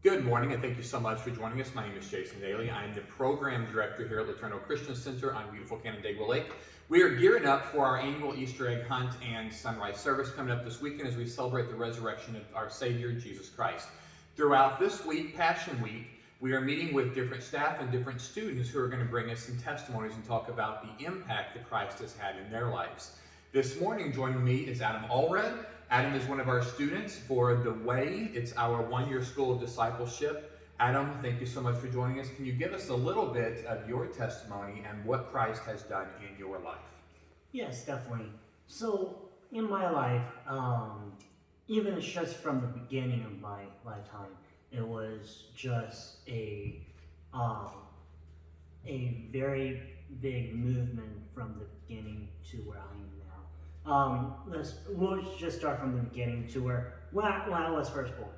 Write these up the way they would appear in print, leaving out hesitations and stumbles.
Good morning, and thank you so much for joining us. My name is Jason Daly. I am the Program Director here at LeTCC Christian Center on beautiful Canandaigua Lake. We are gearing up for our annual Easter egg hunt and sunrise service coming up this weekend as we celebrate the resurrection of our Savior, Jesus Christ. Throughout this week, Passion Week, we are meeting with different staff and different students who are going to bring us some testimonies and talk about the impact that Christ has had in their lives. This morning, joining me is Allred. Adam is one of our students for The Way. It's our one-year school of discipleship. Adam, thank you so much for joining us. Can you give us a little bit of your testimony and what Christ has done in your life? Yes, definitely. So, in my life, even just from the beginning of my lifetime, it was just a very big movement from the beginning to where I am now. We'll just start from the beginning to when I was first born.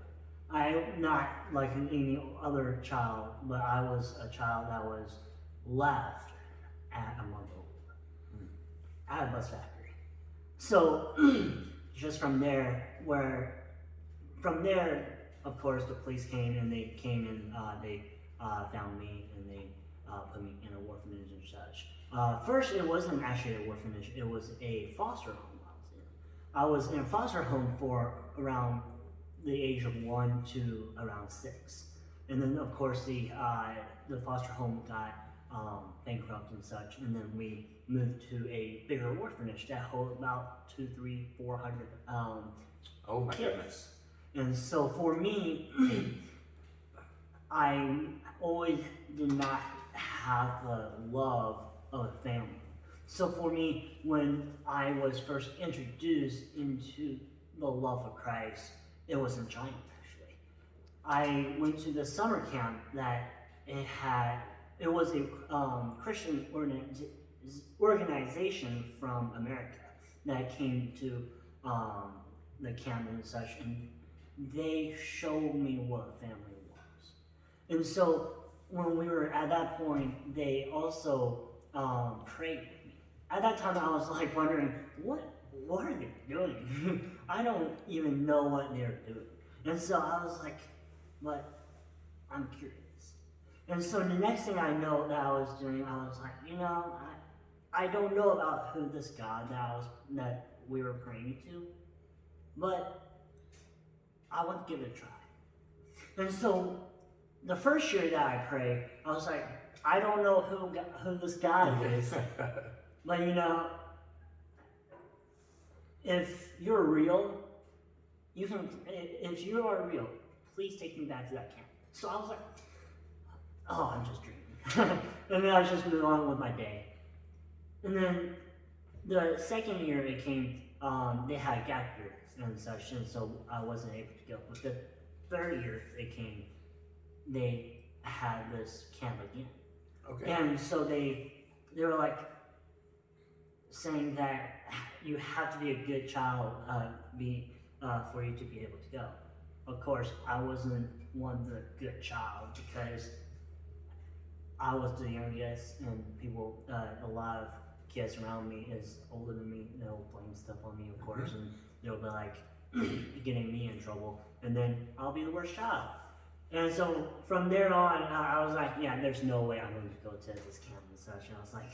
I'm not like any other child, but I was a child that was left at a month old at a bus factory. So just from there, of course, the police came and they came and they found me and they put me in an orphanage and such. First, it wasn't actually an orphanage; it was a foster home. I was in a foster home for around the age of 1 to around 6, and then of course the foster home got bankrupt and such, and then we moved to a bigger orphanage that held about 200, 300, 400 Oh my kids. goodness! And so for me, I always did not have the love of a family. So for me, when I was first introduced into the love of Christ, it was in China actually. I went to the summer camp that it was a Christian organization from America that came to the camp and such, and they showed me what a family was. And so when we were at that point, they also prayed with me. At that time, I was like wondering, what are they doing? I don't even know what they're doing. And so I was like, but I'm curious. And so the next thing I know that I was doing, I was like, I don't know about who this God that we were praying to, but I want to give it a try. And so the first year that I prayed, I was like, I don't know who this God is, but if you're real, if you are real, please take me back to that camp. So I was like, oh, I'm just dreaming. And then I just moved on with my day. And then the second year it came, they had gap years and such, and so I wasn't able to go. But the third year it came, they had this camp again. Okay. And so they were like saying that you have to be a good child for you to be able to go. Of course, I wasn't the good child because I was the youngest, and people, a lot of kids around me is older than me. They'll blame stuff on me, of course, and they'll be like getting me in trouble, and then I'll be the worst child. And so from there on, I was like, yeah, there's no way I'm going to go to this camp and such. And I was like,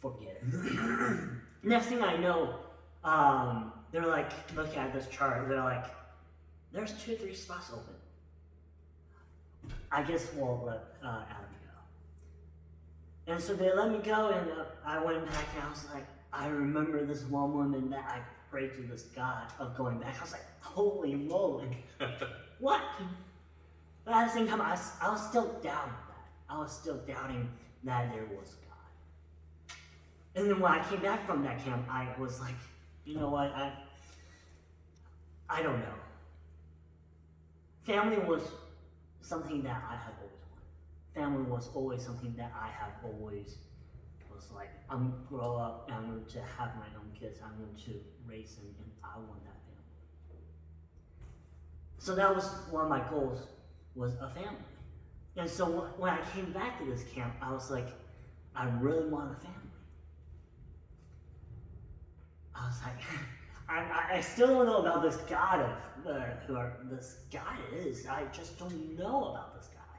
forget it. Next thing I know, they're like looking at this chart. They're like, there's 2 or 3 spots open. I guess we'll let Adam go. And so they let me go, and I went back, and I was like, I remember this one woman that I prayed to this God of going back. I was like, holy moly, what? But at the same time, I was still doubting that. I was still doubting that there was God. And then when I came back from that camp, I was like, you know what? I don't know. Family was something that I have always wanted. Family was always something that I have always was like, I'm going to grow up and I'm going to have my own kids. I'm going to raise them, and I want that family. So that was one of my goals, was a family. And so when I came back to this camp, I was like, I really want a family. I was like, I still don't know about this God of this guy is. I just don't know about this guy.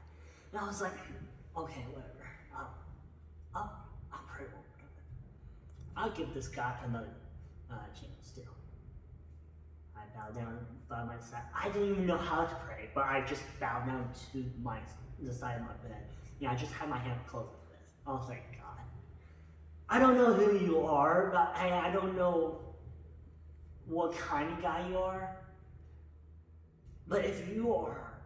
And I was like, okay, whatever. I'll pray over it. I'll give this guy another chance too. I bowed down by my side. I didn't even know how to pray, but I just bowed down to the side of my bed. Yeah, I just had my hand closed like this. I was like, God, I don't know who you are, but I don't know what kind of guy you are. But if you are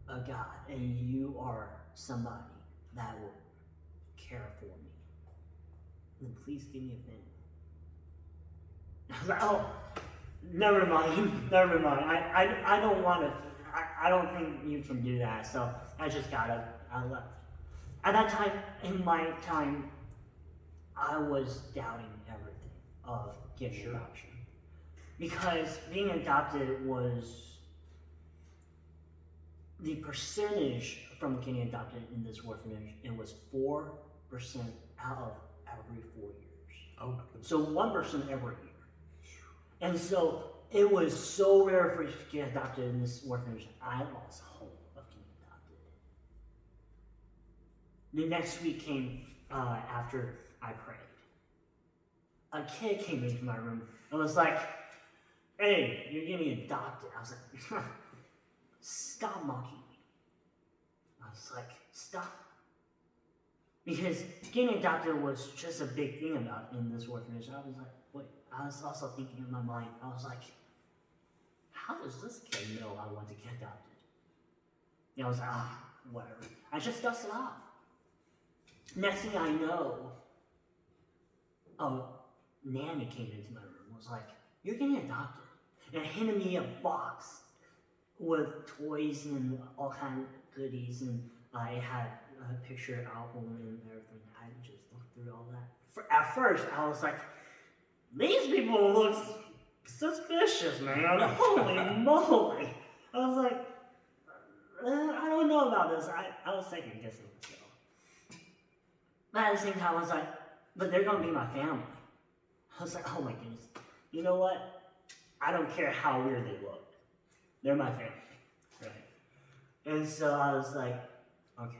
a God and you are somebody that will care for me, then please give me a family. I was like, oh, never mind. I don't want to. I don't think you can do that. So I just got up. I left. At that time, in my time, I was doubting everything of getting adoption. Because being adopted was, the percentage from getting adopted in this orphanage, it was 4% out of every 4 years. Oh. So 1% every year. And so it was so rare for you to get adopted in this orphanage, I lost hope of getting adopted. The next week came after I prayed. A kid came into my room and was like, hey, you're getting adopted. I was like, stop mocking me. I was like, stop. Because getting adopted was just a big thing in this orphanage. I was like, wait. I was also thinking in my mind, I was like, how does this kid know I want to get adopted? And I was like, whatever. I just dust it off. Next thing I know, Nanny came into my room and was like, you're getting adopted. And handed me a box with toys and all kinds of goodies, and I had a picture album and everything. I just looked through all that. At first, I was like, these people look suspicious, man. Holy moly. I was like, I don't know about this. I was second guessing myself. But at the same time, I was like, but they're going to be my family. I was like, oh my goodness. You know what? I don't care how weird they look. They're my family. Right? And so I was like, okay.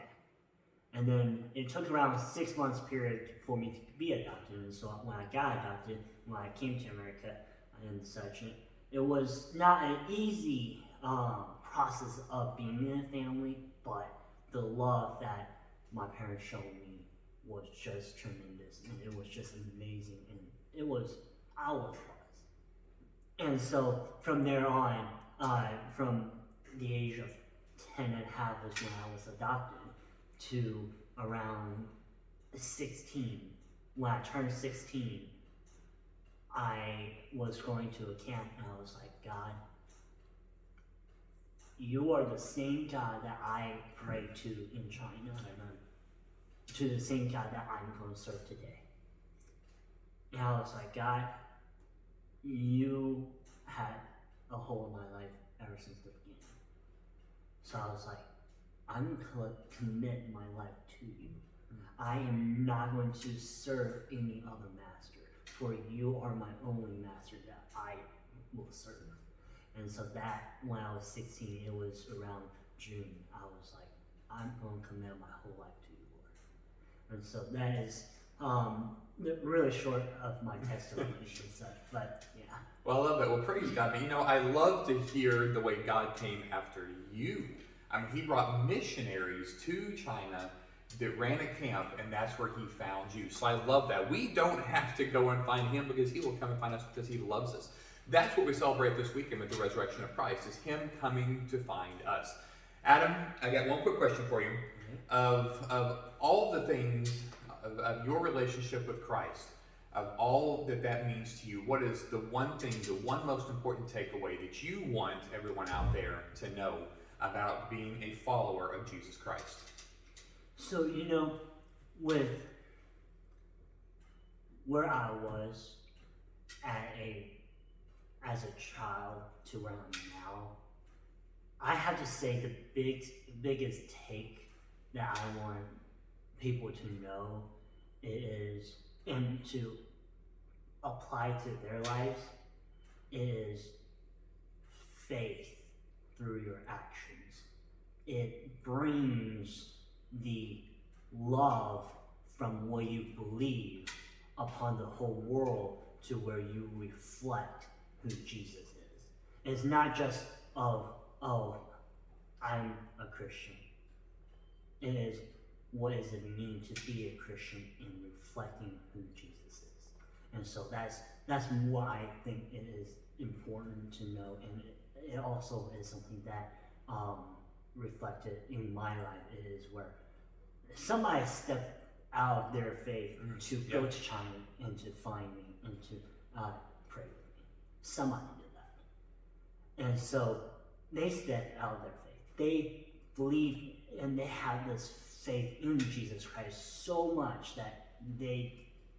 And then it took around a 6 months period for me to be adopted. And so when I got adopted, when I came to America and such, it was not an easy process of being in a family, but the love that my parents showed me was just tremendous, and it was just amazing, and it was ours. And so from there on, from the age of 10 and a half is when I was adopted, to around 16. When I turned 16, I was going to a camp, and I was like, God, you are the same God that I prayed to in China, to the same God that I'm going to serve today. And I was like, God, you had a hold on my life ever since the beginning. So I was like, I'm going to commit my life to you. I am not going to serve any other master, for you are my only master that I will serve. And so that, when I was 16, it was around June, I was like, I'm going to commit my whole life to you, Lord. And so that is really short of my testimony and such, but yeah. Well, I love that. Well, praise God. But I love to hear the way God came after you. He brought missionaries to China that ran a camp, and that's where he found you. So I love that. We don't have to go and find him, because he will come and find us because he loves us. That's what we celebrate this weekend with the resurrection of Christ, is him coming to find us. Adam, I got one quick question for you. Of all the things, of your relationship with Christ, of all that means to you, what is the one thing, the one most important takeaway that you want everyone out there to know about being a follower of Jesus Christ? So, with where I was as a child to where I'm now, I have to say the biggest take that I want people to know is, and to apply to their lives is faith through your actions. It brings the love from what you believe upon the whole world to where you reflect who Jesus is. It's not just oh, I'm a Christian. It is, what does it mean to be a Christian in reflecting who Jesus is? And so that's what I think it is important to know, and it also is something that reflected in my life. It is where somebody stepped out of their faith to go to China and to find me and to pray with me. Somebody did that. And so they stepped out of their faith. They believed and they had this faith in Jesus Christ so much that they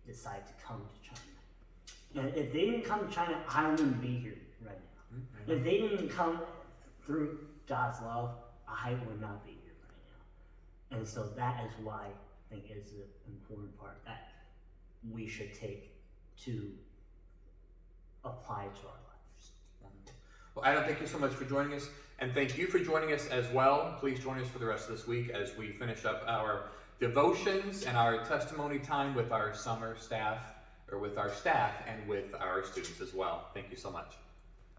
decided to come to China. And if they didn't come to China, I wouldn't be here right now. If they didn't come through God's love, I would not be here right now. And so that is why I think is the important part that we should take to apply to our lives. Well, Adam, thank you so much for joining us, and thank you for joining us as well. Please join us for the rest of this week as we finish up our devotions and our testimony time with our summer staff, or with our staff and with our students as well. Thank you so much.